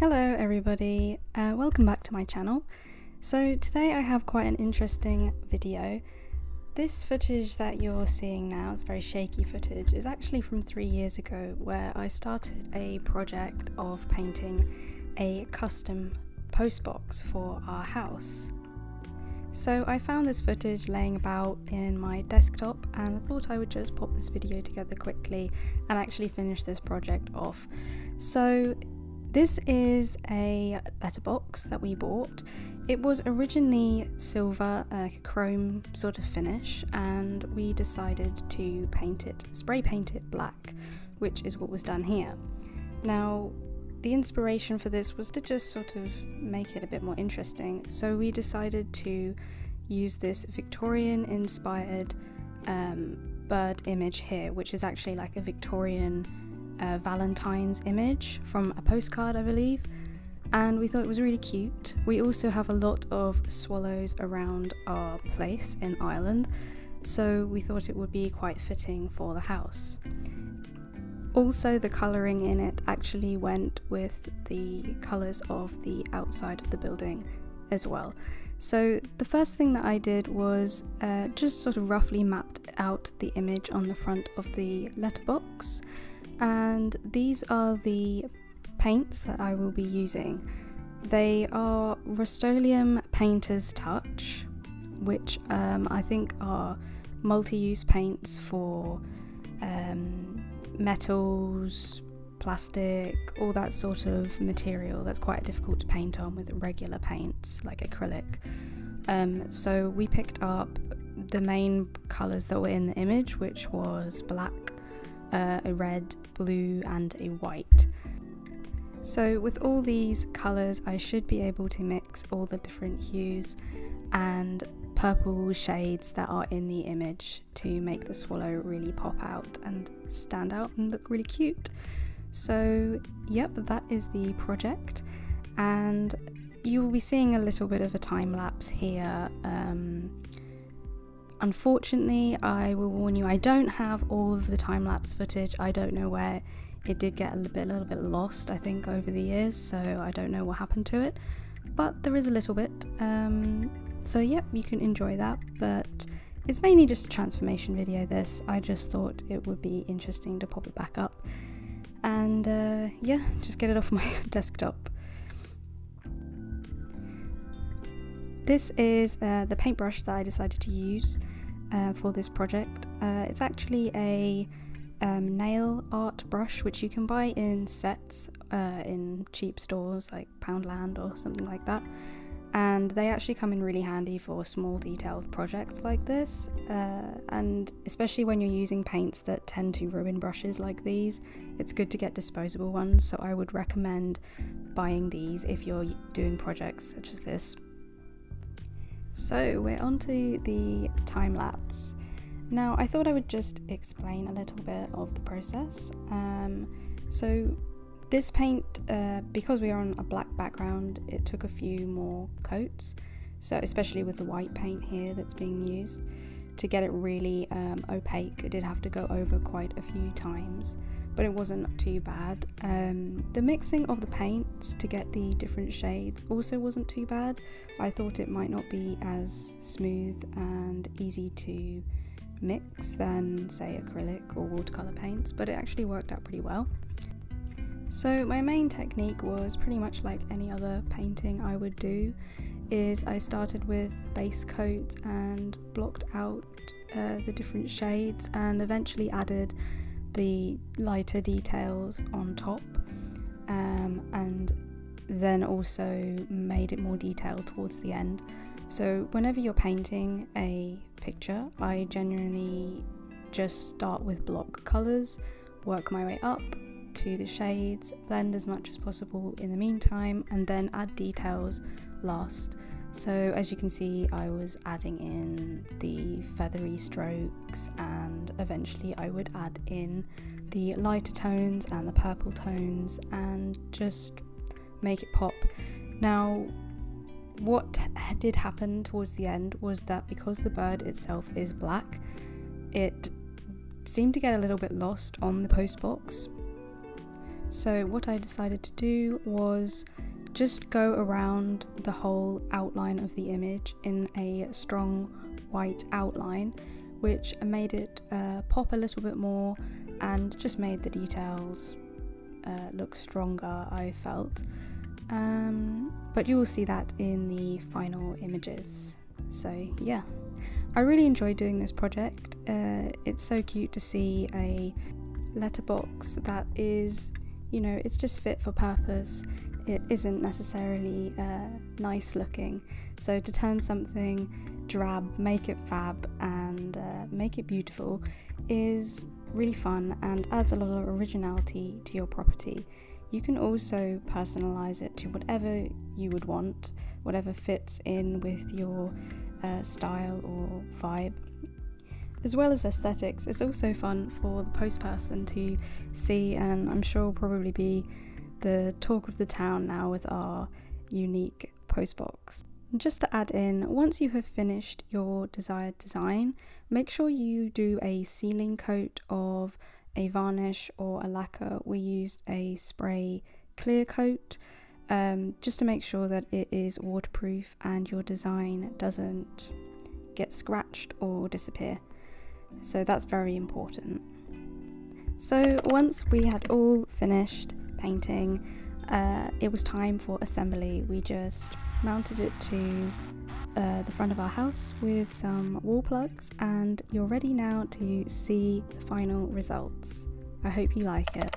Hello everybody, welcome back to my channel. So today I have quite an interesting video. This footage that you're seeing now, it's very shaky footage, is actually from 3 years ago where I started a project of painting a custom postbox for our house. So I found this footage laying about in my desktop and I thought I would just pop this video together quickly and actually finish this project off. So this is a letterbox that we bought. It was originally silver, chrome sort of finish, and we decided to spray paint it black, which is what was done here. Now, the inspiration for this was to just sort of make it a bit more interesting, so we decided to use this Victorian inspired bird image here, which is actually like a Victorian Valentine's image from a postcard, I believe, and we thought it was really cute. We also have a lot of swallows around our place in Ireland, so we thought it would be quite fitting for the house. Also, the colouring in it actually went with the colours of the outside of the building as well. So the first thing that I did was just sort of roughly mapped out the image on the front of the letterbox. And these are the paints that I will be using. They are Rust-Oleum Painter's Touch, which I think are multi-use paints for metals, plastic, all that sort of material that's quite difficult to paint on with regular paints like acrylic. So we picked up the main colours that were in the image, which was black, a red, blue and a white. So with all these colours I should be able to mix all the different hues and purple shades that are in the image to make the swallow really pop out and stand out and look really cute. So yep, that is the project, and you will be seeing a little bit of a time lapse here. Unfortunately, I will warn you, I don't have all of the time-lapse footage. I don't know where it did get a little bit lost, I think, over the years, so I don't know what happened to it, but there is a little bit. So yep, you can enjoy that, but it's mainly just a transformation video, this. I just thought it would be interesting to pop it back up and yeah, just get it off my desktop. This is the paintbrush that I decided to use for this project. It's actually a nail art brush which you can buy in sets in cheap stores like Poundland or something like that, and they actually come in really handy for small detailed projects like this, and especially when you're using paints that tend to ruin brushes like these, it's good to get disposable ones, so I would recommend buying these if you're doing projects such as this. So we're on to the time lapse. Now I thought I would just explain a little bit of the process. So this paint, because we are on a black background, it took a few more coats, so especially with the white paint here that's being used. To get it really opaque, it did have to go over quite a few times, but it wasn't too bad. The mixing of the paints to get the different shades also wasn't too bad. I thought it might not be as smooth and easy to mix than, say, acrylic or watercolour paints, but it actually worked out pretty well. So my main technique was pretty much like any other painting I would do, is I started with base coat and blocked out the different shades and eventually added the lighter details on top, and then also made it more detailed towards the end. So whenever you're painting a picture, I generally just start with block colours, work my way up to the shades, blend as much as possible in the meantime, and then add details last. So as you can see, I was adding in the feathery strokes, and eventually I would add in the lighter tones and the purple tones and just make it pop. Now what did happen towards the end was that because the bird itself is black, it seemed to get a little bit lost on the postbox. So what I decided to do was just go around the whole outline of the image in a strong white outline, which made it pop a little bit more and just made the details look stronger, I felt. But you will see that in the final images. So yeah, I really enjoyed doing this project. It's so cute to see a letterbox that is, it's just fit for purpose. It isn't necessarily nice looking. So to turn something drab, make it fab, and make it beautiful is really fun and adds a lot of originality to your property. You can also personalize it to whatever you would want, whatever fits in with your style or vibe. As well as aesthetics, it's also fun for the post person to see, and I'm sure will probably be the talk of the town now with our unique postbox. Just to add in, once you have finished your desired design, make sure you do a sealing coat of a varnish or a lacquer. We used a spray clear coat just to make sure that it is waterproof and your design doesn't get scratched or disappear. So that's very important. So once we had all finished painting, it was time for assembly. We just mounted it to the front of our house with some wall plugs, and you're ready now to see the final results. I hope you like it.